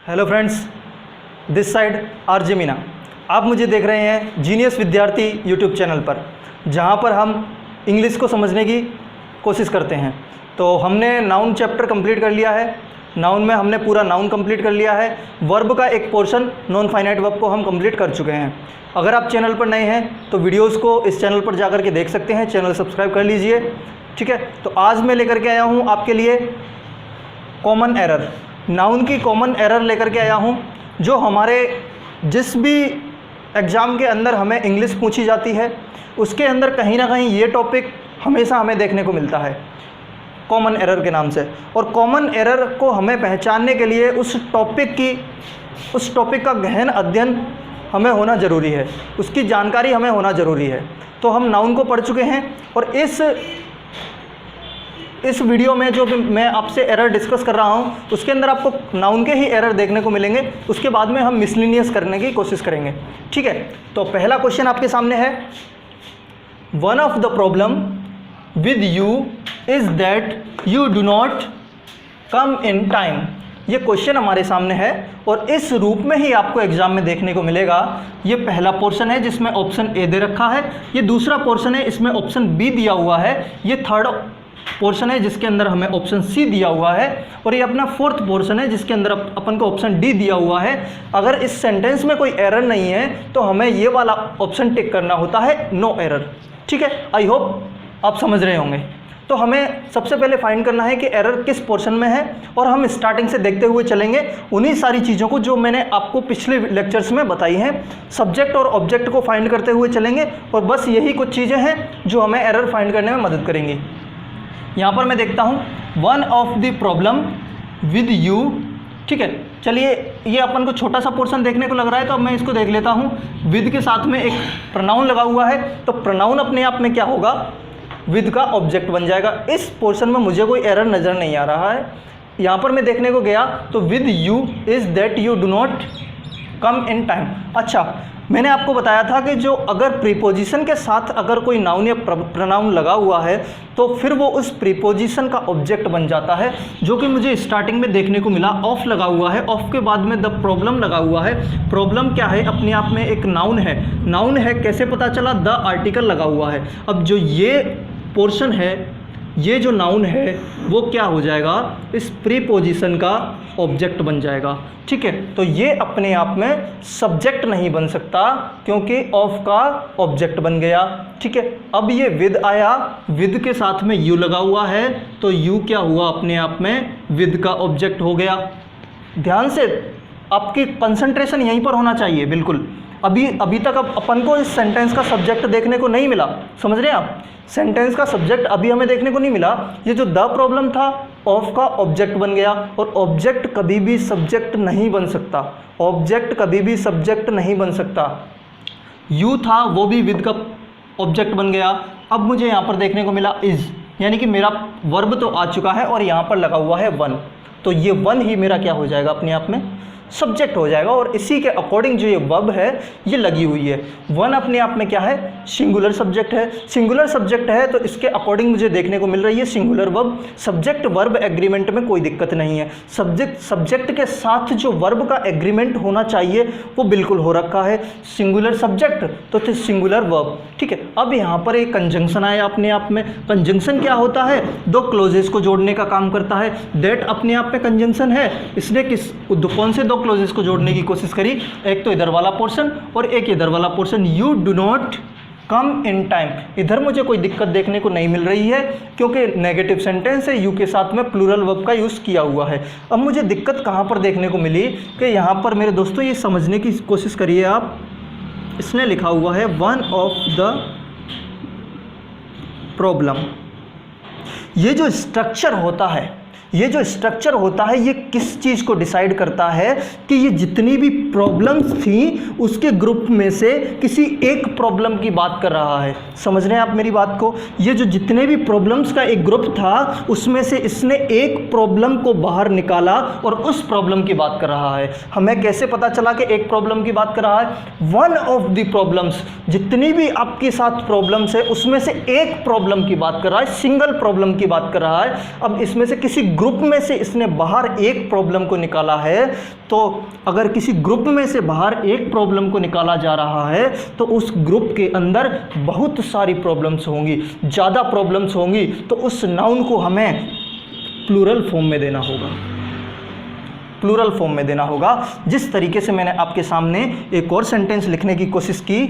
Hello friends, this side RJ Meena. आप मुझे देख रहे हैं जीनियस विद्यार्थी यूट्यूब चैनल पर, जहां पर हम इंग्लिश को समझने की कोशिश करते हैं। तो हमने नाउन चैप्टर कंप्लीट कर लिया है। नाउन में हमने पूरा नाउन कंप्लीट कर लिया है। वर्ब का एक पोर्शन नॉन फाइनाइट वर्ब को हम कंप्लीट कर चुके हैं। अगर आप चैनल पर नए हैं तो वीडियोस को इस चैनल पर जाकर के देख सकते हैं। चैनल सब्सक्राइब कर लीजिए, ठीक है। तो आज मैं लेकर के आया हूँ आपके लिए कॉमन एरर, नाउन की कॉमन एरर लेकर के आया हूँ, जो हमारे जिस भी एग्ज़ाम के अंदर हमें इंग्लिश पूछी जाती है उसके अंदर कहीं ना कहीं ये टॉपिक हमेशा हमें देखने को मिलता है कॉमन एरर के नाम से। और कॉमन एरर को हमें पहचानने के लिए उस टॉपिक का गहन अध्ययन हमें होना ज़रूरी है, उसकी जानकारी हमें होना ज़रूरी है। तो हम नाउन को पढ़ चुके हैं और इस वीडियो में जो मैं आपसे एरर डिस्कस कर रहा हूं उसके अंदर आपको नाउन के ही एरर देखने को मिलेंगे। उसके बाद में हम मिसलिनियस करने की कोशिश करेंगे, ठीक है। तो पहला क्वेश्चन आपके सामने है, one of the problem with you is that you do not come in time. ये क्वेश्चन हमारे सामने है और इस रूप में ही आपको एग्जाम में देखने को मिलेगा। ये पहला पोर्शन है जिसमें ऑप्शन ए दे रखा है, ये दूसरा पोर्शन है इसमें ऑप्शन बी दिया हुआ है, ये थर्ड पोर्शन है जिसके अंदर हमें ऑप्शन सी दिया हुआ है, और ये अपना फोर्थ पोर्शन है जिसके अंदर अपन को ऑप्शन डी दिया हुआ है। अगर इस सेंटेंस में कोई एरर नहीं है तो हमें ये वाला ऑप्शन टिक करना होता है नो एरर, ठीक है। आई होप आप समझ रहे होंगे। तो हमें सबसे पहले फाइंड करना है कि एरर किस पोर्शन में है, और हम स्टार्टिंग से देखते हुए चलेंगे उन्हीं सारी चीज़ों को जो मैंने आपको पिछले लेक्चर्स में बताई हैं। सब्जेक्ट और ऑब्जेक्ट को फाइंड करते हुए चलेंगे, और बस यही कुछ चीज़ें हैं जो हमें एरर फाइंड करने में मदद करेंगी। यहाँ पर मैं देखता हूँ one of the problem with you, ठीक है। चलिए, ये अपन को छोटा सा पोर्शन देखने को लग रहा है तो अब मैं इसको देख लेता हूँ। विद के साथ में एक प्रोनाउन लगा हुआ है, तो प्रोनाउन अपने आप में क्या होगा, विद का ऑब्जेक्ट बन जाएगा। इस पोर्शन में मुझे कोई एरर नज़र नहीं आ रहा है। यहाँ पर मैं देखने को गया तो with you is that you do not come in time. अच्छा, मैंने आपको बताया था कि जो अगर प्रीपोजिशन के साथ अगर कोई नाउन या प्रोनाउन लगा हुआ है तो फिर वो उस प्रीपोजिशन का ऑब्जेक्ट बन जाता है, जो कि मुझे स्टार्टिंग में देखने को मिला। ऑफ लगा हुआ है, ऑफ के बाद में द प्रॉब्लम लगा हुआ है। प्रॉब्लम क्या है, अपने आप में एक नाउन है। नाउन है कैसे पता चला, द आर्टिकल लगा हुआ है। अब जो ये पोर्शन है, ये जो नाउन है वो क्या हो जाएगा, इस प्रीपोजिशन का ऑब्जेक्ट बन जाएगा, ठीक है। तो ये अपने आप में सब्जेक्ट नहीं बन सकता क्योंकि ऑफ का ऑब्जेक्ट बन गया, ठीक है। अब ये विद आया, विद के साथ में यू लगा हुआ है, तो यू क्या हुआ, अपने आप में विद का ऑब्जेक्ट हो गया। ध्यान से, आपकी कंसंट्रेशन यहीं पर होना चाहिए बिल्कुल। अभी तक अब अपन को इस सेंटेंस का सब्जेक्ट देखने को नहीं मिला, समझ रहे हैं आप। सेंटेंस का सब्जेक्ट अभी हमें देखने को नहीं मिला। ये जो द प्रॉब्लम था, ऑफ का ऑब्जेक्ट बन गया, और ऑब्जेक्ट कभी भी सब्जेक्ट नहीं बन सकता। ऑब्जेक्ट कभी भी सब्जेक्ट नहीं बन सकता। यू था, वो भी विद का ऑब्जेक्ट बन गया। अब मुझे यहाँ पर देखने को मिला इज़, यानी कि मेरा वर्ब तो आ चुका है और यहाँ पर लगा हुआ है वन, तो ये वन ही मेरा क्या हो जाएगा, अपने आप में सब्जेक्ट हो जाएगा। और इसी के अकॉर्डिंग जो ये वर्ब है ये लगी हुई है। वन अपने आप में क्या है, सिंगुलर सब्जेक्ट है। सिंगुलर सब्जेक्ट है तो इसके अकॉर्डिंग मुझे देखने को मिल रही है singular verb. Subject verb agreement में कोई दिक्कत नहीं है। सब्जेक्ट के साथ जो वर्ब का एग्रीमेंट होना चाहिए वो बिल्कुल हो रखा है। सिंगुलर सब्जेक्ट तो सिंगुलर वर्ब, ठीक है। अब यहाँ पर एक कंजंक्शन आया अपने आप में। कंजंक्शन क्या होता है, दो क्लोजेस को जोड़ने का काम करता है। दैट अपने आप में कंजंक्शन है। इसने कौन से दो क्लोजेस को जोड़ने की कोशिश करी, एक तो इधर वाला पोर्शन और एक इधर वाला portion. You do not come in time, इधर मुझे कोई दिक्कत देखने को नहीं मिल रही है क्योंकि नेगेटिव सेंटेंस है, यू के साथ में प्लूरल वर्ब का यूज़ किया हुआ है। अब मुझे दिक्कत कहाँ पर देखने को मिली कि यहाँ पर मेरे दोस्तों ये समझने की कोशिश करिए आप। इसने लिखा हुआ है वन ऑफ द प्रॉब्लम। ये जो स्ट्रक्चर होता है, ये किस चीज़ को डिसाइड करता है कि ये जितनी भी प्रॉब्लम्स थी उसके ग्रुप में से किसी एक प्रॉब्लम की बात कर रहा है। समझ रहे हैं आप मेरी बात को। ये जो जितने भी प्रॉब्लम्स का एक ग्रुप था उसमें से इसने एक प्रॉब्लम को बाहर निकाला और उस प्रॉब्लम की बात कर रहा है। हमें कैसे पता चला कि एक प्रॉब्लम की बात कर रहा है, वन ऑफ द प्रॉब्लम्स, जितनी भी आपके साथ प्रॉब्लम्स है उसमें से एक प्रॉब्लम की बात कर रहा है, सिंगल प्रॉब्लम की बात कर रहा है। अब इसमें से किसी ग्रुप में से इसने बाहर एक प्रॉब्लम को निकाला है, तो अगर किसी ग्रुप में से बाहर एक प्रॉब्लम को निकाला जा रहा है तो उस ग्रुप के अंदर बहुत सारी प्रॉब्लम्स होंगी, ज़्यादा प्रॉब्लम्स होंगी, तो उस नाउन को हमें प्लूरल फॉर्म में देना होगा, प्लूरल फॉर्म में देना होगा। जिस तरीके से मैंने आपके सामने एक और सेंटेंस लिखने की कोशिश की,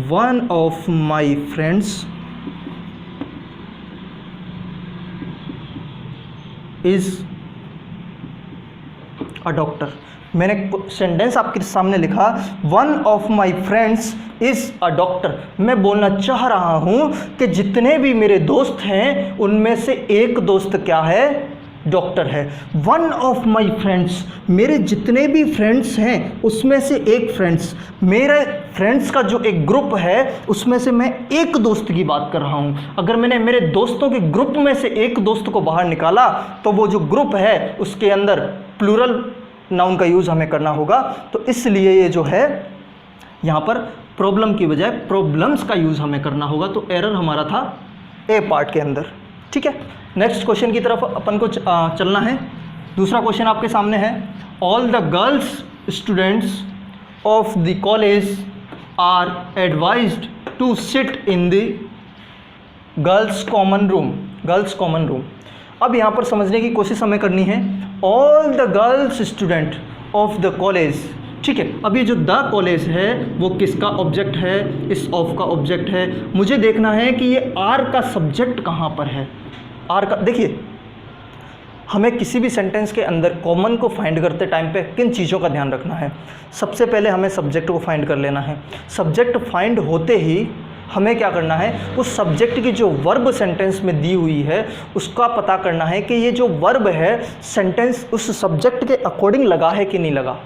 one of my friends is a doctor. मैंने सेंटेंस आपके सामने लिखा, one of my friends is a doctor. मैं बोलना चाह रहा हूँ कि जितने भी मेरे दोस्त हैं उनमें से एक दोस्त क्या है, डॉक्टर है। वन ऑफ माई फ्रेंड्स, मेरे जितने भी फ्रेंड्स हैं उसमें से एक फ्रेंड्स, मेरे फ्रेंड्स का जो एक ग्रुप है उसमें से मैं एक दोस्त की बात कर रहा हूँ। अगर मैंने मेरे दोस्तों के ग्रुप में से एक दोस्त को बाहर निकाला तो वो जो ग्रुप है उसके अंदर प्लूरल नाउन का यूज़ हमें करना होगा। तो इसलिए ये जो है यहाँ पर प्रॉब्लम की बजाय प्रॉब्लम्स का यूज़ हमें करना होगा। तो एरर हमारा था ए पार्ट के अंदर। ठीक है, नेक्स्ट क्वेश्चन की तरफ अपन को चलना है। दूसरा क्वेश्चन आपके सामने है, all the girls students of the college are advised to sit in the girls common room. Girls common room, अब यहाँ पर समझने की कोशिश हमें करनी है, all the girls student of the college. ठीक है, अब ये जो द कॉलेज है वो किसका ऑब्जेक्ट है, इस ऑफ का ऑब्जेक्ट है। मुझे देखना है कि ये आर का सब्जेक्ट कहाँ पर है। आर का, देखिए हमें किसी भी सेंटेंस के अंदर कॉमन को फाइंड करते टाइम पे किन चीज़ों का ध्यान रखना है। सबसे पहले हमें सब्जेक्ट को फाइंड कर लेना है। सब्जेक्ट फाइंड होते ही हमें क्या करना है, उस सब्जेक्ट की जो वर्ब सेंटेंस में दी हुई है उसका पता करना है कि ये जो वर्ब है सेंटेंस उस सब्जेक्ट के अकॉर्डिंग लगा है कि नहीं लगा,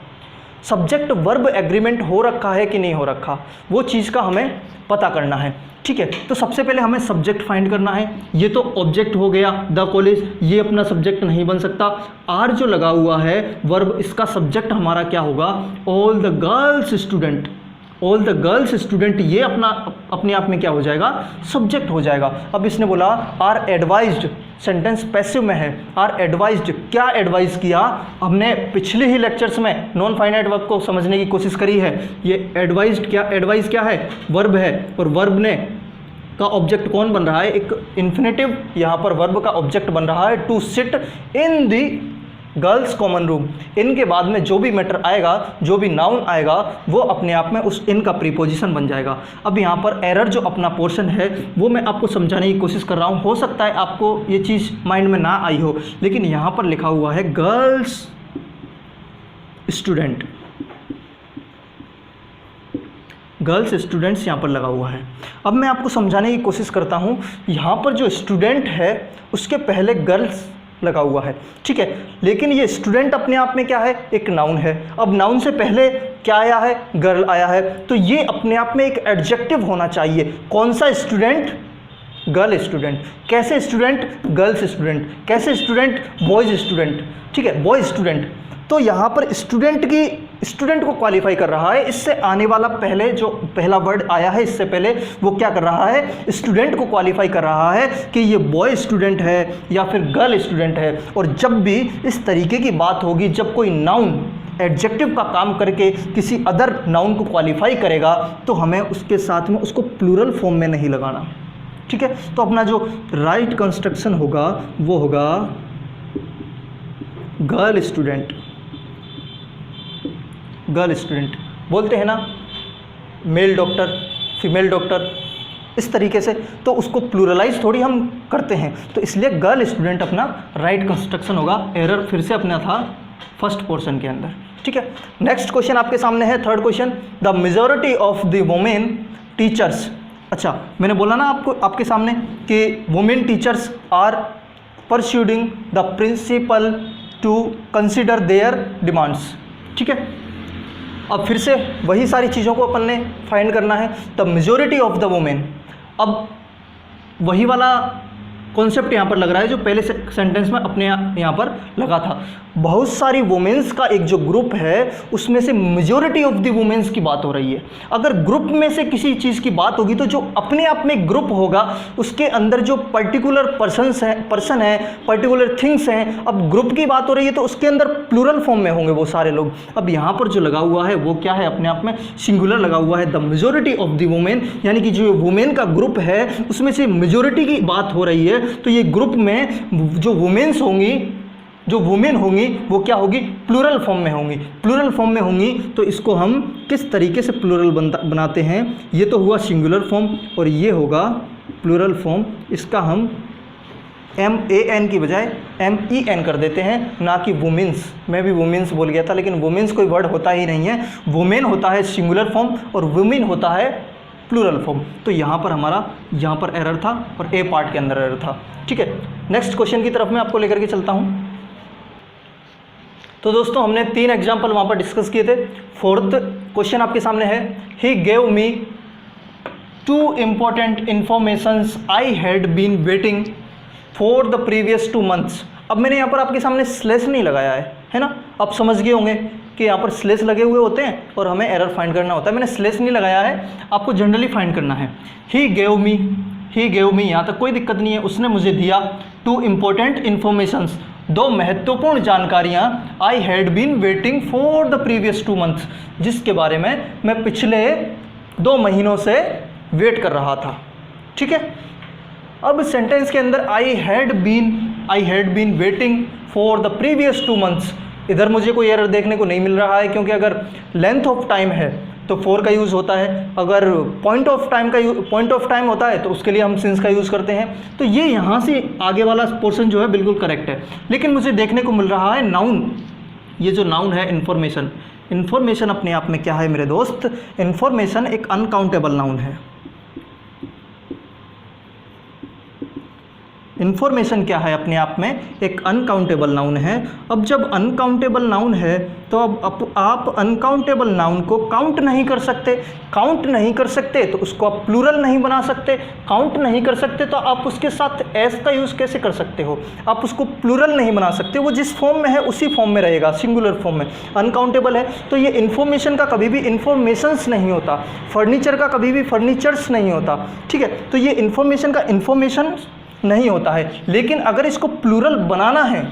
सब्जेक्ट वर्ब एग्रीमेंट हो रखा है कि नहीं हो रखा, वो चीज़ का हमें पता करना है। ठीक है, तो सबसे पहले हमें सब्जेक्ट फाइंड करना है। ये तो ऑब्जेक्ट हो गया द कॉलेज, ये अपना सब्जेक्ट नहीं बन सकता। आर जो लगा हुआ है वर्ब, इसका सब्जेक्ट हमारा क्या होगा, all the girls student. All the girls student ये अपने आप में क्या हो जाएगा, सब्जेक्ट हो जाएगा। अब इसने बोला आर एडवाइज्ड, सेंटेंस पैसिव में है। आर एडवाइज्ड, क्या एडवाइज किया, हमने पिछले ही लेक्चर्स में नॉन फाइनाइट वर्ब को समझने की कोशिश करी है। ये एडवाइज्ड, क्या एडवाइज क्या है, वर्ब है, और वर्ब ने का ऑब्जेक्ट कौन बन रहा है, एक इन्फिनेटिव यहाँ पर वर्ब का ऑब्जेक्ट बन रहा है, to sit in the girls common room. इन के बाद में जो भी मैटर आएगा, जो भी नाउन आएगा, वो अपने आप में उस इन का प्रीपोजिशन बन जाएगा। अब यहाँ पर एरर जो अपना पोर्शन है वो मैं आपको समझाने की कोशिश कर रहा हूँ। हो सकता है आपको ये चीज़ माइंड में ना आई हो, लेकिन यहाँ पर लिखा हुआ है गर्ल्स स्टूडेंट, गर्ल्स स्टूडेंट्स यहाँ पर लगा हुआ है। अब मैं आपको समझाने की कोशिश करता हूँ। यहाँ पर जो स्टूडेंट है उसके पहले गर्ल्स लगा हुआ है, ठीक है, लेकिन ये स्टूडेंट अपने आप में क्या है, एक नाउन है। अब नाउन से पहले क्या आया है, गर्ल आया है, तो ये अपने आप में एक एडजेक्टिव होना चाहिए। कौन सा स्टूडेंट, गर्ल स्टूडेंट। कैसे स्टूडेंट, गर्ल्स स्टूडेंट। कैसे स्टूडेंट, बॉयज स्टूडेंट। ठीक है, बॉयज स्टूडेंट। तो यहाँ पर स्टूडेंट को क्वालिफाई कर रहा है। इससे आने वाला पहले जो पहला वर्ड आया है इससे पहले वो क्या कर रहा है, स्टूडेंट को क्वालिफाई कर रहा है कि ये बॉय स्टूडेंट है या फिर गर्ल स्टूडेंट है। और जब भी इस तरीके की बात होगी, जब कोई नाउन एडजेक्टिव का काम करके किसी अदर नाउन को क्वालिफाई करेगा, तो हमें उसके साथ में उसको प्लूरल फॉर्म में नहीं लगाना। ठीक है, तो अपना जो राइट कंस्ट्रक्शन होगा वो होगा गर्ल स्टूडेंट। गर्ल स्टूडेंट बोलते हैं ना, मेल डॉक्टर, फीमेल डॉक्टर, इस तरीके से, तो उसको प्लूरलाइज थोड़ी हम करते हैं, तो इसलिए गर्ल स्टूडेंट अपना राइट कंस्ट्रक्शन होगा। एरर फिर से अपना था फर्स्ट पोर्शन के अंदर। ठीक है, नेक्स्ट क्वेश्चन आपके सामने है, third question, the majority of the women teachers. अच्छा, मैंने बोला ना आपके सामने कि women teachers are persuading the principal to consider their demands. ठीक है, अब फिर से वही सारी चीज़ों को अपन ने फाइंड करना है। The majority of the women, अब वही वाला कॉन्सेप्ट यहाँ पर लग रहा है जो पहले सेंटेंस में अपने यहाँ पर लगा था। बहुत सारी वुमेन्स का एक जो ग्रुप है उसमें से मेजॉरिटी ऑफ द वुमेन्स की बात हो रही है। अगर ग्रुप में से किसी चीज़ की बात होगी तो जो अपने आप में ग्रुप होगा उसके अंदर जो पर्टिकुलर पर्सन है, पर्टिकुलर थिंग्स हैं। अब ग्रुप की बात हो रही है तो उसके अंदर प्लूरल फॉर्म में होंगे वो सारे लोग। अब यहाँ पर जो लगा हुआ है वो क्या है, अपने आप में सिंगुलर लगा हुआ है, the majority of the women, यानी कि जो वुमेन का ग्रुप है उसमें से मेजॉरिटी की बात हो रही है। तो ये ग्रुप में जो वुमेन्स होंगी, जो वुमेन होंगी वो क्या होगी, प्लूरल फॉर्म में होंगी। प्लूरल फॉर्म में होंगी तो इसको हम किस तरीके से प्लूरल बनाते हैं, ये तो हुआ सिंगुलर फॉर्म और ये होगा प्लूरल फॉर्म। इसका हम MAN की बजाय MEN कर देते हैं, ना कि वुमेन्स। मैं भी वुमेन्स बोल गया था लेकिन वुमेन्स कोई वर्ड होता ही नहीं है। वुमेन होता है सिंगुलर फॉर्म और वुमेन होता है प्लूरल फॉर्म। तो यहाँ पर हमारा यहाँ पर एरर था और ए पार्ट के अंदर एरर था। ठीक है, नेक्स्ट क्वेश्चन की तरफ मैं आपको लेकर के चलता हूँ। तो दोस्तों हमने 3 एग्जाम्पल वहाँ पर डिस्कस किए थे। फोर्थ क्वेश्चन आपके सामने है, he gave me 2 important informations I had been waiting for the previous 2 months। अब मैंने यहाँ पर आपके सामने स्लेस नहीं लगाया है ना। आप समझ गए होंगे कि यहाँ पर स्लेस लगे हुए होते हैं और हमें एरर फाइंड करना होता है। मैंने स्लेस नहीं लगाया है, आपको जनरली फाइंड करना है। ही गेव मी, यहाँ तक कोई दिक्कत नहीं है। उसने मुझे दिया 2 important informations, 2 महत्वपूर्ण जानकारियाँ। I had been waiting for the previous 2 months, जिसके बारे में मैं पिछले 2 महीनों से वेट कर रहा था। ठीक है, अब सेंटेंस के अंदर I had been waiting for the previous 2 months, इधर मुझे कोई एरर देखने को नहीं मिल रहा है, क्योंकि अगर लेंथ ऑफ टाइम है तो फॉर का यूज़ होता है, अगर पॉइंट ऑफ टाइम होता है तो उसके लिए हम सिंस का यूज़ करते हैं। तो ये यहाँ से आगे वाला पोर्शन जो है बिल्कुल करेक्ट है। लेकिन मुझे देखने को मिल रहा है नाउन, ये जो नाउन है इन्फॉर्मेशन अपने आप में क्या है मेरे दोस्त, इन्फॉर्मेशन एक अनकाउंटेबल नाउन है। इन्फॉर्मेशन क्या है, अपने आप में एक अनकाउंटेबल नाउन है। अब जब अनकाउंटेबल नाउन है तो अब आप अनकाउंटेबल नाउन को काउंट नहीं कर सकते तो उसको आप प्लूरल नहीं बना सकते। काउंट नहीं कर सकते तो आप उसके साथ एस का यूज़ कैसे कर सकते हो, आप उसको प्लूरल नहीं बना सकते। वो जिस फॉर्म में है उसी फॉर्म में रहेगा, सिंगुलर फॉर्म में। अनकाउंटेबल है तो ये इन्फॉर्मेशन का कभी भी इन्फॉर्मेशंस नहीं होता, फर्नीचर का कभी भी फर्नीचर्स नहीं होता। ठीक है, तो ये इन्फॉर्मेशन का इन्फॉर्मेशन नहीं होता है। लेकिन अगर इसको प्लूरल बनाना है,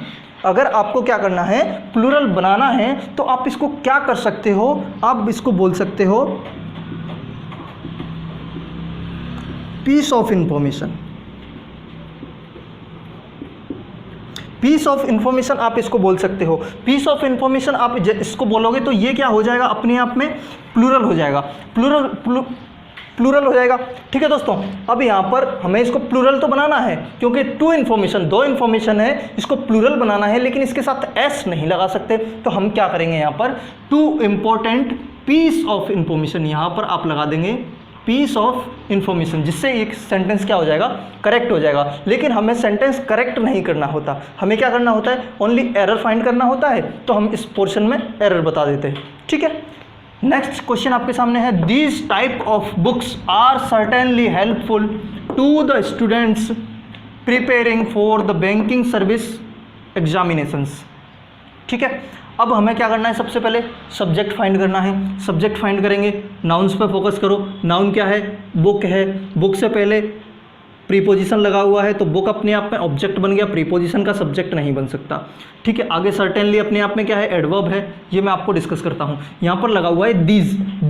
अगर आपको क्या करना है, प्लूरल बनाना है, तो आप इसको क्या कर सकते हो, आप इसको बोल सकते हो piece of information. Piece of information आप इसको बोल सकते हो। पीस ऑफ इंफॉर्मेशन आप इसको बोलोगे तो ये क्या हो जाएगा, अपने आप में प्लूरल हो जाएगा, प्लूरल हो जाएगा। ठीक है दोस्तों, अब यहाँ पर हमें इसको प्लूरल तो बनाना है, क्योंकि 2 इन्फॉर्मेशन है, इसको प्लूरल बनाना है, लेकिन इसके साथ एस नहीं लगा सकते। तो हम क्या करेंगे, यहाँ पर 2 इम्पोर्टेंट पीस ऑफ इंफॉर्मेशन, यहाँ पर आप लगा देंगे पीस ऑफ इंफॉर्मेशन, जिससे एक सेंटेंस क्या हो जाएगा, करेक्ट हो जाएगा। लेकिन हमें सेंटेंस करेक्ट नहीं करना होता, हमें क्या करना होता है, ओनली एरर फाइंड करना होता है। तो हम इस पोर्शन में एरर बता देते हैं। ठीक है, नेक्स्ट क्वेश्चन आपके सामने है, these type of books are certainly helpful to the students preparing for the banking service examinations. ठीक है, अब हमें क्या करना है, सबसे पहले सब्जेक्ट फाइंड करना है। सब्जेक्ट फाइंड करेंगे, नाउन्स पे फोकस करो। नाउन क्या है, बुक है। बुक से पहले प्रीपोजिशन लगा हुआ है तो बुक अपने आप में ऑब्जेक्ट बन गया, प्रीपोजिशन का सब्जेक्ट नहीं बन सकता। ठीक है, आगे सर्टेनली अपने आप में क्या है, एडवर्ब है। ये मैं आपको डिस्कस करता हूँ। यहाँ पर लगा हुआ है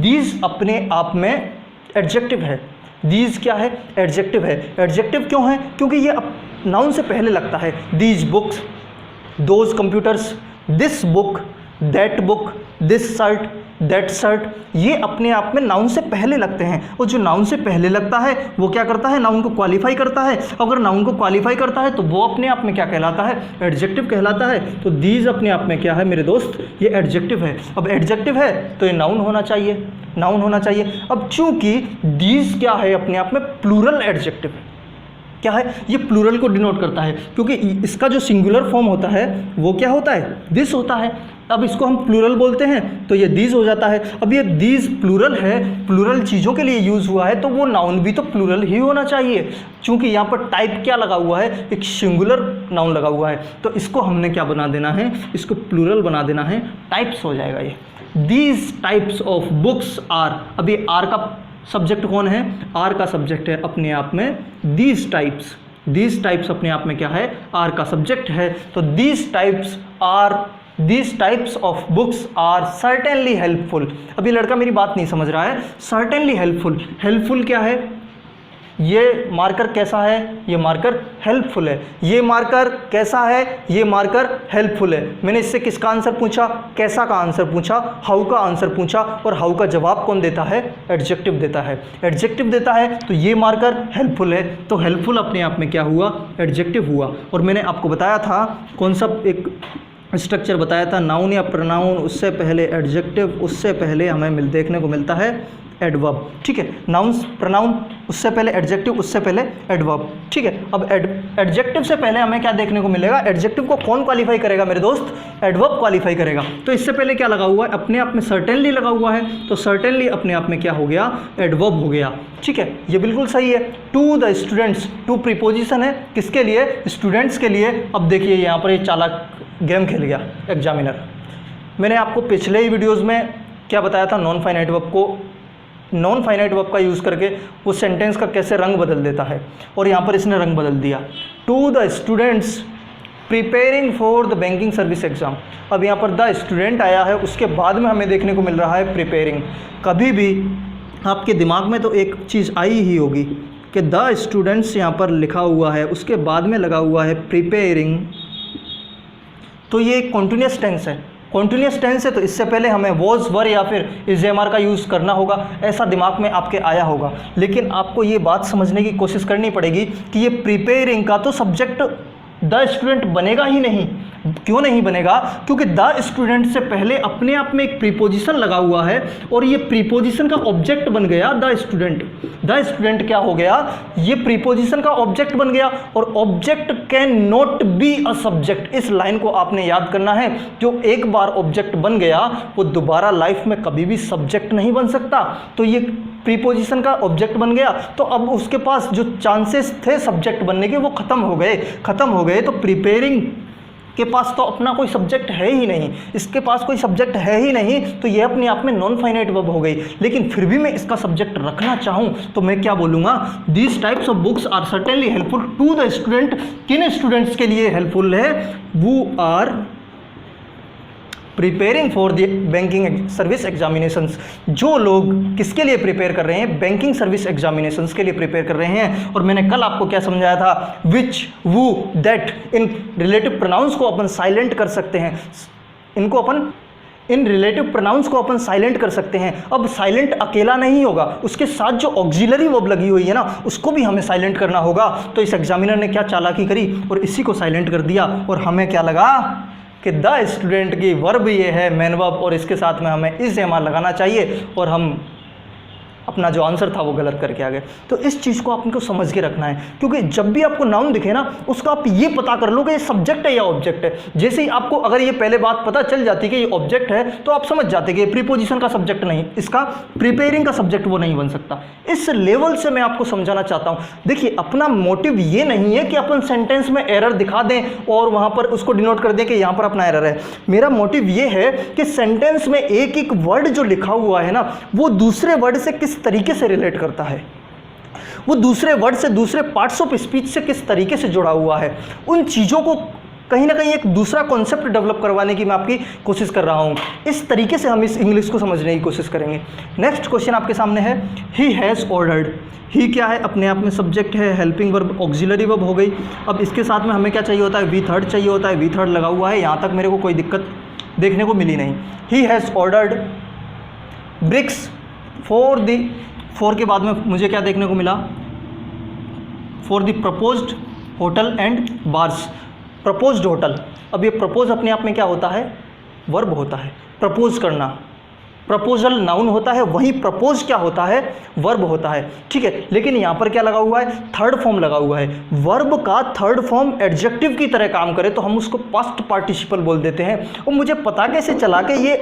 दीज अपने आप में एडजेक्टिव है। दीज क्या है, एडजेक्टिव है। एडजेक्टिव क्यों है, क्योंकि ये नाउन से पहले लगता है। These books, those computers, this book, that book, this shirt, that shirt, ये अपने आप में नाउन से पहले लगते हैं। और जो नाउन से पहले लगता है वो क्या करता है, नाउन को क्वालिफाई करता है। अगर नाउन को क्वालिफाई करता है तो वो अपने आप में क्या कहलाता है, एडजेक्टिव कहलाता है। तो दीज अपने आप में क्या है मेरे दोस्त, ये एडजेक्टिव है। अब एडजेक्टिव है तो ये नाउन होना चाहिए, नाउन होना चाहिए। अब चूंकि दीज क्या है, अपने आप में प्लूरल एडजेक्टिव है। क्या है, ये प्लूरल को डिनोट करता है, क्योंकि इसका जो सिंगुलर फॉर्म होता है वो क्या होता है, दिस होता है। अब इसको हम प्लूरल बोलते हैं तो ये दीज हो जाता है। अब ये दीज प्लूरल है, प्लूरल चीज़ों के लिए यूज़ हुआ है तो वो नाउन भी तो प्लूरल ही होना चाहिए। चूँकि यहाँ पर टाइप क्या लगा हुआ है, एक सिंगुलर नाउन लगा हुआ है, तो इसको हमने क्या बना देना है, इसको प्लूरल बना देना है, टाइप्स हो जाएगा ये। These types of books are, अभी आर का सब्जेक्ट कौन है, आर का सब्जेक्ट है अपने आप में दीज टाइप्स। दीज टाइप्स अपने आप में क्या है, आर का सब्जेक्ट है। तो these types of books are certainly helpful. अभी लड़का मेरी बात नहीं समझ रहा है, सर्टेनली हेल्पफुल, हेल्पफुल क्या है, ये मार्कर कैसा है, ये मार्कर हेल्पफुल है। ये मार्कर कैसा है, ये मार्कर हेल्पफुल है। मैंने इससे किसका आंसर पूछा, कैसा का आंसर पूछा, हाउ का आंसर पूछा, और हाउ का जवाब कौन देता है, एडजेक्टिव देता है। एडजेक्टिव देता है तो ये मार्कर हेल्पफुल है, तो हेल्पफुल अपने आप में क्या हुआ, एडजेक्टिव हुआ। और मैंने आपको बताया था कौन सा एक स्ट्रक्चर बताया था, नाउन या प्रोनाउन, उससे पहले एडजेक्टिव, उससे पहले हमें देखने को मिलता है एडवर्ब। ठीक है, नाउन्स प्रोनाउन, उससे पहले एडजेक्टिव, उससे पहले एडवर्ब। ठीक है, अब एडजेक्टिव से पहले हमें क्या देखने को मिलेगा, एडजेक्टिव को कौन क्वालिफाई करेगा मेरे दोस्त, एडवर्ब क्वालिफाई करेगा। तो इससे पहले क्या लगा हुआ है, अपने आप में सर्टेनली लगा हुआ है, तो सर्टेनली अपने आप में क्या हो गया, एडवर्ब हो गया। ठीक है, ये बिल्कुल सही है। To the students, to preposition है, किसके लिए, स्टूडेंट्स के लिए। अब देखिए यहाँ पर ये चालाक गेम खेल गया एग्जामिनर। मैंने आपको पिछले ही वीडियोज़ में क्या बताया था, नॉन फाइनाइट वर्ब को, नॉन फाइनाइट वर्ब का यूज़ करके वो सेंटेंस का कैसे रंग बदल देता है, और यहाँ पर इसने रंग बदल दिया। To the students preparing for the banking service exam. अब यहाँ पर द स्टूडेंट आया है, उसके बाद में हमें देखने को मिल रहा है प्रिपेयरिंग। कभी भी आपके दिमाग में तो एक चीज़ आई ही होगी कि द स्टूडेंट्स यहाँ पर लिखा हुआ है, उसके बाद में लगा हुआ है प्रिपेयरिंग, तो ये एक कॉन्टिन्यूस टेंस है। कॉन्टिन्यूस टेंस है तो इससे पहले हमें वॉज, वर या फिर इज एम आर का यूज़ करना होगा, ऐसा दिमाग में आपके आया होगा। लेकिन आपको ये बात समझने की कोशिश करनी पड़ेगी कि ये प्रिपेयरिंग का तो सब्जेक्ट द स्टूडेंट बनेगा ही नहीं। क्यों नहीं बनेगा, क्योंकि द स्टूडेंट से पहले अपने आप में एक प्रीपोजिशन लगा हुआ है, और ये प्रीपोजिशन का ऑब्जेक्ट बन गया द स्टूडेंट। द स्टूडेंट क्या हो गया, ये प्रीपोजिशन का ऑब्जेक्ट बन गया, और object can not be a subject. इस लाइन को आपने याद करना है, जो एक बार ऑब्जेक्ट बन गया वो दोबारा लाइफ में कभी भी सब्जेक्ट नहीं बन सकता। तो ये प्रीपोजिशन का ऑब्जेक्ट बन गया, तो अब उसके पास जो चांसेस थे सब्जेक्ट बनने के वो खत्म हो गए। तो प्रिपेयरिंग के पास तो अपना कोई सब्जेक्ट है ही नहीं, इसके पास कोई सब्जेक्ट है ही नहीं, तो ये अपने आप में नॉन फाइनाइट वर्ब हो गई। लेकिन फिर भी मैं इसका सब्जेक्ट रखना चाहूँ तो मैं क्या बोलूँगा, these types of books are certainly helpful to the student. किन स्टूडेंट्स के लिए हेल्पफुल है, वो are preparing for the banking service examinations. जो लोग किसके लिए प्रिपेयर कर रहे हैं, बैंकिंग सर्विस एग्जामिनेशंस के लिए प्रिपेयर कर रहे हैं। और मैंने कल आपको क्या समझाया था, विच, वो, दैट, इन रिलेटिव प्रोनाउंस को अपन साइलेंट कर सकते हैं, इनको अपन इन रिलेटिव प्रोनाउंस को अपन साइलेंट कर सकते हैं। अब साइलेंट अकेला नहीं होगा, उसके साथ जो ऑक्सिलरी वर्ब लगी हुई है ना, उसको भी हमें साइलेंट करना होगा। तो इस एग्जामिनर ने क्या चालाकी करी और इसी को साइलेंट कर दिया, और हमें क्या लगा कि द स्टूडेंट की वर्ब ये है मेन वर्ब, और इसके साथ में हमें इस एम आर लगाना चाहिए, और हम अपना जो आंसर था वो गलत करके आ गए। तो इस चीज़ को आपको समझ के रखना है, क्योंकि जब भी आपको नाउन दिखे ना, उसका आप ये पता कर लो कि ये सब्जेक्ट है या ऑब्जेक्ट है। जैसे ही आपको अगर ये पहले बात पता चल जाती कि ये ऑब्जेक्ट है, तो आप समझ जाते कि ये प्रीपोजिशन का सब्जेक्ट नहीं, इसका प्रिपेयरिंग का सब्जेक्ट वो नहीं बन सकता। इस लेवल से मैं आपको समझाना चाहता हूँ। देखिए, अपना मोटिव ये नहीं है कि अपन सेंटेंस में एरर दिखा दें और वहाँ पर उसको डिनोट कर दें कि यहाँ पर अपना एरर है। मेरा मोटिव ये है कि सेंटेंस में एक एक वर्ड जो लिखा हुआ है ना, वो दूसरे वर्ड से किस तरीके से रिलेट करता है, वो दूसरे वर्ड से, दूसरे पार्ट्स ऑफ स्पीच से किस तरीके से जुड़ा हुआ है, उन चीज़ों को कहीं ना कहीं एक दूसरा कॉन्सेप्ट डेवलप करवाने की मैं आपकी कोशिश कर रहा हूँ। इस तरीके से हम इस इंग्लिश को समझने की कोशिश करेंगे। नेक्स्ट क्वेश्चन आपके सामने है, ही हैज़ ऑर्डर्ड। ही क्या है, अपने आप में सब्जेक्ट है, हेल्पिंग वर्ब, ऑक्सिलरी वर्ब हो गई। अब इसके साथ में हमें क्या चाहिए होता है, वी थर्ड चाहिए होता है। वी थर्ड लगा हुआ है, यहाँ तक मेरे को कोई दिक्कत देखने को मिली नहीं। He has ordered bricks for the, for के बाद में मुझे क्या देखने को मिला, for the proposed hotel and bars. Proposed hotel, अब ये प्रपोज अपने आप में क्या होता है, वर्ब होता है। प्रपोज करना, प्रपोजल नाउन होता है, वहीं प्रपोज क्या होता है, वर्ब होता है, ठीक है। लेकिन यहाँ पर क्या लगा हुआ है, थर्ड फॉर्म लगा हुआ है। वर्ब का थर्ड फॉर्म एडजेक्टिव की तरह काम करे तो हम उसको पास्ट पार्टिसिपल बोल देते हैं। और मुझे पता कैसे चला कि ये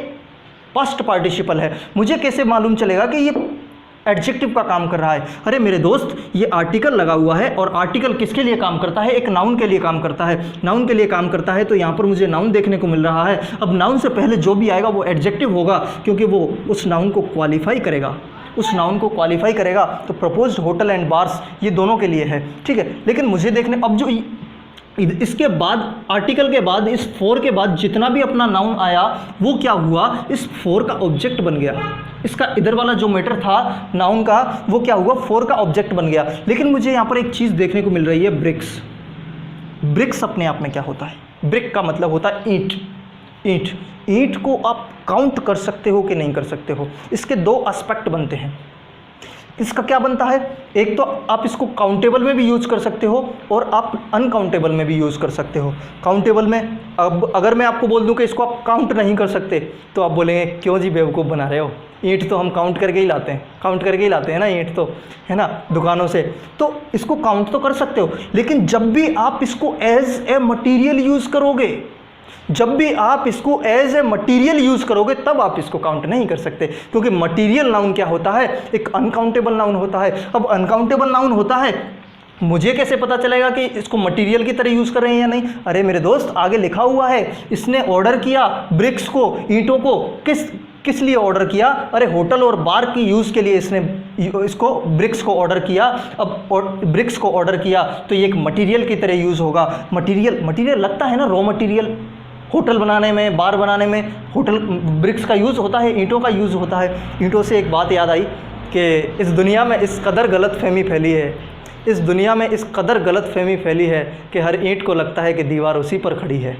पास्ट पार्टिसिपल है, मुझे कैसे मालूम चलेगा कि ये एडजेक्टिव का काम कर रहा है? अरे मेरे दोस्त, ये आर्टिकल लगा हुआ है और आर्टिकल किसके लिए काम करता है, एक नाउन के लिए काम करता है, नाउन के लिए काम करता है। तो यहाँ पर मुझे नाउन देखने को मिल रहा है। अब नाउन से पहले जो भी आएगा वो एडजेक्टिव होगा, क्योंकि वो उस नाउन को क्वालिफाई करेगा, उस नाउन को क्वालिफाई करेगा। तो प्रपोज्ड, होटल एंड बार्स ये दोनों के लिए है, ठीक है। लेकिन मुझे देखने, अब जो इसके बाद आर्टिकल के बाद इस फोर के बाद जितना भी अपना नाउन आया वो क्या हुआ, इस फोर का ऑब्जेक्ट बन गया। इसका इधर वाला जो मैटर था नाउन का वो क्या हुआ, फोर का ऑब्जेक्ट बन गया। लेकिन मुझे यहाँ पर एक चीज़ देखने को मिल रही है, ब्रिक्स। ब्रिक्स अपने आप में क्या होता है, ब्रिक का मतलब होता है ईंट। ईंट, ईंट को आप काउंट कर सकते हो कि नहीं कर सकते हो, इसके दो एस्पेक्ट बनते हैं। इसका क्या बनता है, एक तो आप इसको काउंटेबल में भी यूज़ कर सकते हो और आप अनकाउंटेबल में भी यूज़ कर सकते हो। काउंटेबल में, अब अगर मैं आपको बोल दूं कि इसको आप काउंट नहीं कर सकते तो आप बोलेंगे क्यों जी बेवकूफ़ बना रहे हो, ईंट तो हम काउंट करके ही लाते हैं, काउंट करके ही लाते हैं ना ईंट, तो है ना, दुकानों से। तो इसको काउंट तो कर सकते हो, लेकिन जब भी आप इसको एज ए मटीरियल यूज़ करोगे, जब भी आप इसको एज ए मटीरियल यूज़ करोगे तब आप इसको काउंट नहीं कर सकते, क्योंकि मटीरियल नाउन क्या होता है, एक अनकाउंटेबल नाउन होता है। अब अनकाउंटेबल नाउन होता है, मुझे कैसे पता चलेगा कि इसको मटेरियल की तरह यूज़ कर रहे हैं या नहीं? अरे मेरे दोस्त, आगे लिखा हुआ है, इसने ऑर्डर किया ब्रिक्स को, ईंटों को, किस लिए ऑर्डर किया? अरे होटल और बार की यूज़ के लिए इसने इसको ब्रिक्स को ऑर्डर किया। अब ब्रिक्स को ऑर्डर किया तो ये एक मटेरियल की तरह यूज़ होगा। मटेरियल लगता है ना, रॉ मटेरियल होटल बनाने में, बार बनाने में होटल ब्रिक्स का यूज़ होता है, ईंटों का यूज़ होता है। ईंटों से एक बात याद आई कि इस दुनिया में इस कदर गलतफहमी फैली है, इस दुनिया में इस कदर गलतफहमी फैली है कि हर ईंट को लगता है कि दीवार उसी पर खड़ी है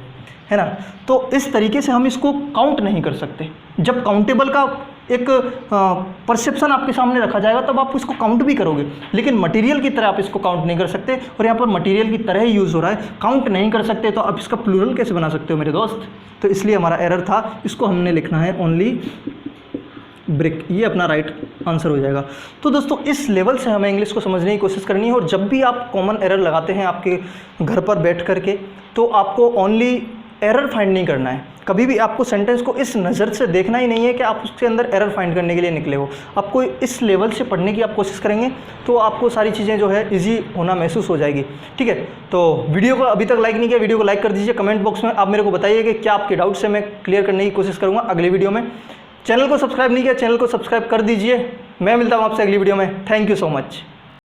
ना। तो इस तरीके से हम इसको काउंट नहीं कर सकते। जब काउंटेबल का एक परसेप्शन आपके सामने रखा जाएगा तब आप इसको काउंट भी करोगे, लेकिन मटेरियल की तरह आप इसको काउंट नहीं कर सकते। और यहाँ पर मटेरियल की तरह ही यूज़ हो रहा है, काउंट नहीं कर सकते, तो आप इसका प्लूरल कैसे बना सकते हो मेरे दोस्त? तो इसलिए हमारा एरर था, इसको हमने लिखना है ओनली ब्रिक, ये अपना राइट आंसर हो जाएगा। तो दोस्तों इस लेवल से हमें इंग्लिश को समझने की कोशिश करनी है। और जब भी आप कॉमन एरर लगाते हैं आपके घर पर बैठ करके, तो आपको ओनली एरर फाइंड नहीं करना है। कभी भी आपको सेंटेंस को इस नज़र से देखना ही नहीं है कि आप उसके अंदर एरर फाइंड करने के लिए निकले हो। आपको इस लेवल से पढ़ने की आप कोशिश करेंगे तो आपको सारी चीज़ें जो है इजी होना महसूस हो जाएगी, ठीक है। तो वीडियो को अभी तक लाइक नहीं किया, वीडियो को लाइक कर दीजिए। कमेंट बॉक्स में आप मेरे को बताइए कि क्या आपके डाउट्स है, मैं क्लियर करने की कोशिश करूँगा अगली वीडियो में। चैनल को सब्सक्राइब नहीं किया, चैनल को सब्सक्राइब कर दीजिए। मैं मिलता हूँ आपसे अगली वीडियो में। Thank you so much.